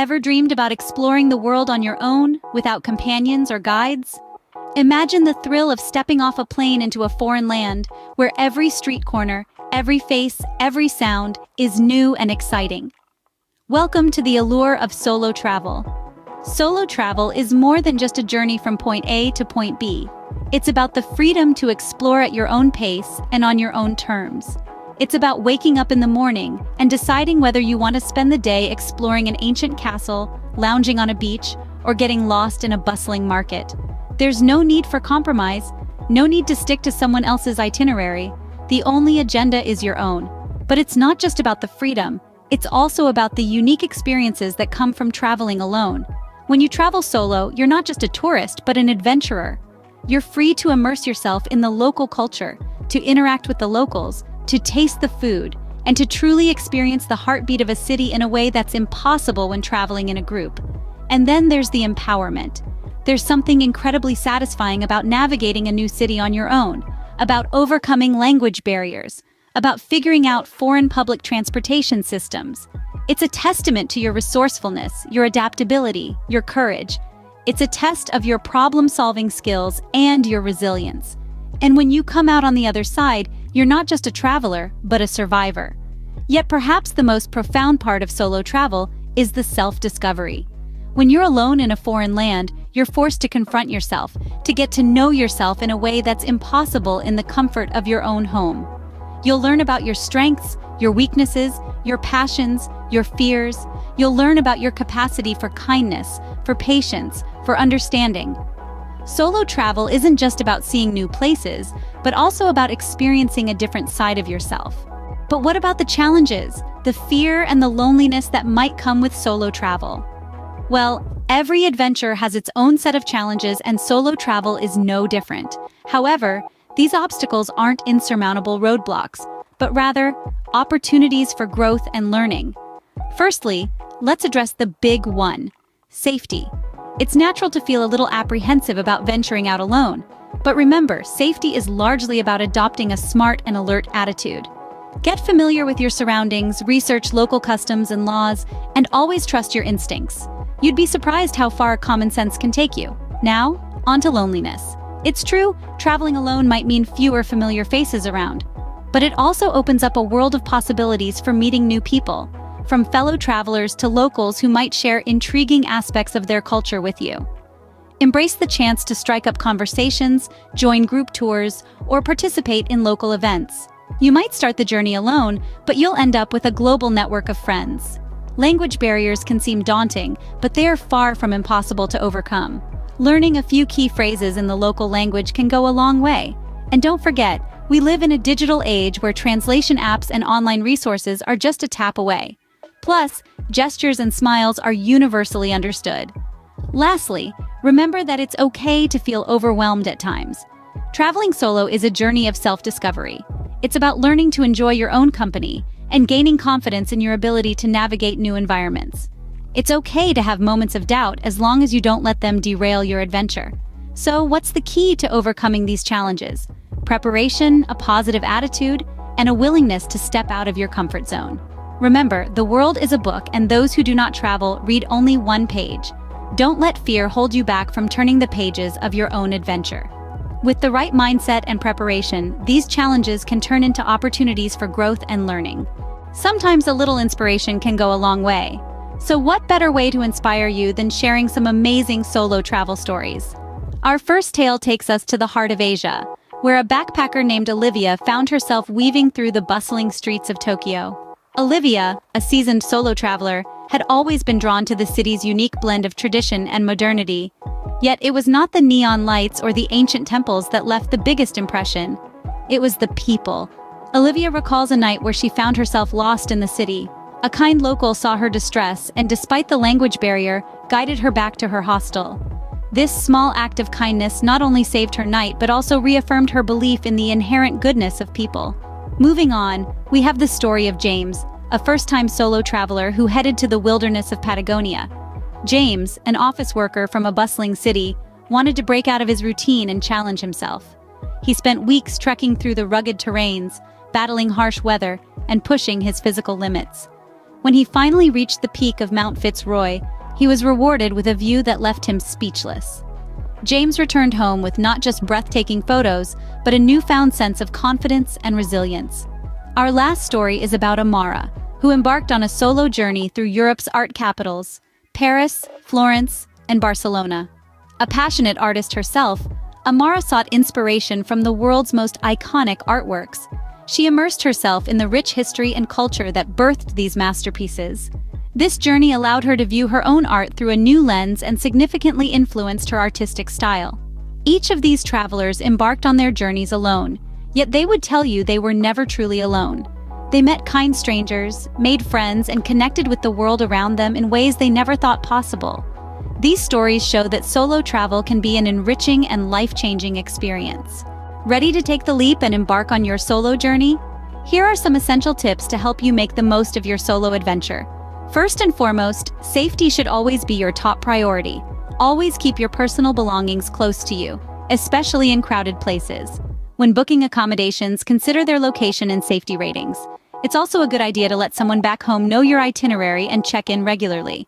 Ever dreamed about exploring the world on your own, without companions or guides? Imagine the thrill of stepping off a plane into a foreign land, where every street corner, every face, every sound is new and exciting. Welcome to the allure of solo travel. Solo travel is more than just a journey from point A to point B. It's about the freedom to explore at your own pace and on your own terms. It's about waking up in the morning and deciding whether you want to spend the day exploring an ancient castle, lounging on a beach, or getting lost in a bustling market. There's no need for compromise, no need to stick to someone else's itinerary. The only agenda is your own. But it's not just about the freedom, it's also about the unique experiences that come from traveling alone. When you travel solo, you're not just a tourist, but an adventurer. You're free to immerse yourself in the local culture, to interact with the locals, to taste the food, and to truly experience the heartbeat of a city in a way that's impossible when traveling in a group. And then there's the empowerment. There's something incredibly satisfying about navigating a new city on your own, about overcoming language barriers, about figuring out foreign public transportation systems. It's a testament to your resourcefulness, your adaptability, your courage. It's a test of your problem-solving skills and your resilience. And when you come out on the other side, you're not just a traveler, but a survivor. Yet perhaps the most profound part of solo travel is the self-discovery. When you're alone in a foreign land, you're forced to confront yourself, to get to know yourself in a way that's impossible in the comfort of your own home. You'll learn about your strengths, your weaknesses, your passions, your fears. You'll learn about your capacity for kindness, for patience, for understanding. Solo travel isn't just about seeing new places, but also about experiencing a different side of yourself. But what about the challenges, the fear and the loneliness that might come with solo travel? Well, every adventure has its own set of challenges, and solo travel is no different. However, these obstacles aren't insurmountable roadblocks, but rather opportunities for growth and learning. Firstly, let's address the big one: safety. It's natural to feel a little apprehensive about venturing out alone. But remember, safety is largely about adopting a smart and alert attitude. Get familiar with your surroundings, research local customs and laws, and always trust your instincts. You'd be surprised how far common sense can take you. Now, onto loneliness. It's true, traveling alone might mean fewer familiar faces around. But it also opens up a world of possibilities for meeting new people, from fellow travelers to locals who might share intriguing aspects of their culture with you. Embrace the chance to strike up conversations, join group tours, or participate in local events. You might start the journey alone, but you'll end up with a global network of friends. Language barriers can seem daunting, but they are far from impossible to overcome. Learning a few key phrases in the local language can go a long way. And don't forget, we live in a digital age where translation apps and online resources are just a tap away. Plus, gestures and smiles are universally understood. Lastly, remember that it's okay to feel overwhelmed at times. Traveling solo is a journey of self-discovery. It's about learning to enjoy your own company and gaining confidence in your ability to navigate new environments. It's okay to have moments of doubt as long as you don't let them derail your adventure. So, what's the key to overcoming these challenges? Preparation, a positive attitude, and a willingness to step out of your comfort zone. Remember, the world is a book, and those who do not travel read only one page. Don't let fear hold you back from turning the pages of your own adventure. With the right mindset and preparation, these challenges can turn into opportunities for growth and learning. Sometimes a little inspiration can go a long way. So what better way to inspire you than sharing some amazing solo travel stories? Our first tale takes us to the heart of Asia, where a backpacker named Olivia found herself weaving through the bustling streets of Tokyo. Olivia, a seasoned solo traveler, had always been drawn to the city's unique blend of tradition and modernity. Yet it was not the neon lights or the ancient temples that left the biggest impression. It was the people. Olivia recalls a night where she found herself lost in the city. A kind local saw her distress and, despite the language barrier, guided her back to her hostel. This small act of kindness not only saved her night but also reaffirmed her belief in the inherent goodness of people. Moving on, we have the story of James, a first-time solo traveler who headed to the wilderness of Patagonia. James, an office worker from a bustling city, wanted to break out of his routine and challenge himself. He spent weeks trekking through the rugged terrains, battling harsh weather, and pushing his physical limits. When he finally reached the peak of Mount Fitzroy, he was rewarded with a view that left him speechless. James returned home with not just breathtaking photos, but a newfound sense of confidence and resilience. Our last story is about Amara, who embarked on a solo journey through Europe's art capitals, Paris, Florence, and Barcelona. A passionate artist herself, Amara sought inspiration from the world's most iconic artworks. She immersed herself in the rich history and culture that birthed these masterpieces. This journey allowed her to view her own art through a new lens and significantly influenced her artistic style. Each of these travelers embarked on their journeys alone, yet they would tell you they were never truly alone. They met kind strangers, made friends, and connected with the world around them in ways they never thought possible. These stories show that solo travel can be an enriching and life-changing experience. Ready to take the leap and embark on your solo journey? Here are some essential tips to help you make the most of your solo adventure. First and foremost, safety should always be your top priority. Always keep your personal belongings close to you, especially in crowded places. When booking accommodations, consider their location and safety ratings. It's also a good idea to let someone back home know your itinerary and check in regularly.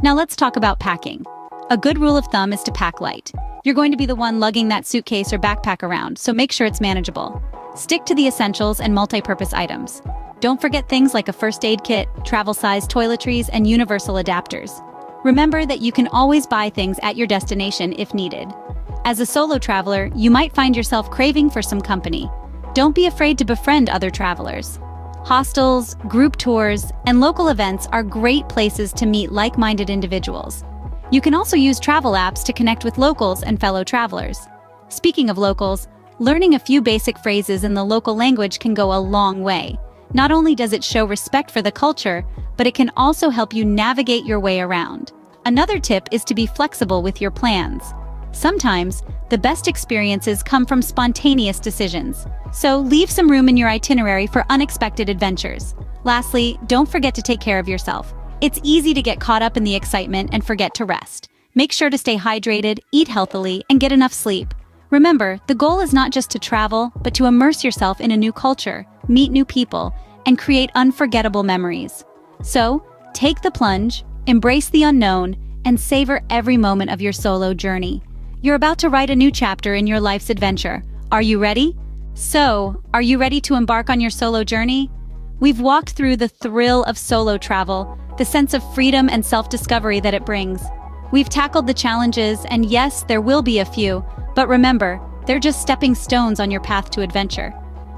Now let's talk about packing. A good rule of thumb is to pack light. You're going to be the one lugging that suitcase or backpack around, so make sure it's manageable. Stick to the essentials and multi-purpose items. Don't forget things like a first aid kit, travel-size toiletries, and universal adapters. Remember that you can always buy things at your destination if needed. As a solo traveler, you might find yourself craving for some company. Don't be afraid to befriend other travelers. Hostels, group tours, and local events are great places to meet like-minded individuals. You can also use travel apps to connect with locals and fellow travelers. Speaking of locals, learning a few basic phrases in the local language can go a long way. Not only does it show respect for the culture, but it can also help you navigate your way around. Another tip is to be flexible with your plans. Sometimes, the best experiences come from spontaneous decisions, so leave some room in your itinerary for unexpected adventures. Lastly, don't forget to take care of yourself. It's easy to get caught up in the excitement and forget to rest. Make sure to stay hydrated, eat healthily, and get enough sleep. Remember, the goal is not just to travel, but to immerse yourself in a new culture, meet new people, and create unforgettable memories. So, take the plunge, embrace the unknown, and savor every moment of your solo journey. You're about to write a new chapter in your life's adventure. Are you ready? So, are you ready to embark on your solo journey? We've walked through the thrill of solo travel, the sense of freedom and self-discovery that it brings. We've tackled the challenges, and yes, there will be a few, but remember, they're just stepping stones on your path to adventure.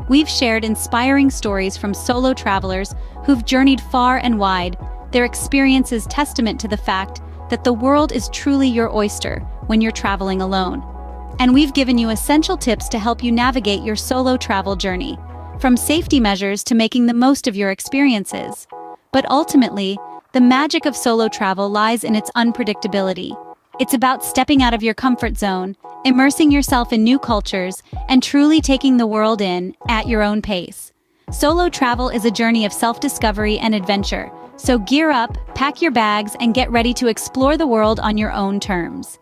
We've shared inspiring stories from solo travelers who've journeyed far and wide, their experiences testament to the fact that the world is truly your oyster when you're traveling alone. And we've given you essential tips to help you navigate your solo travel journey, from safety measures to making the most of your experiences. But ultimately, the magic of solo travel lies in its unpredictability. It's about stepping out of your comfort zone, immersing yourself in new cultures, and truly taking the world in at your own pace. Solo travel is a journey of self-discovery and adventure, so gear up, pack your bags, and get ready to explore the world on your own terms.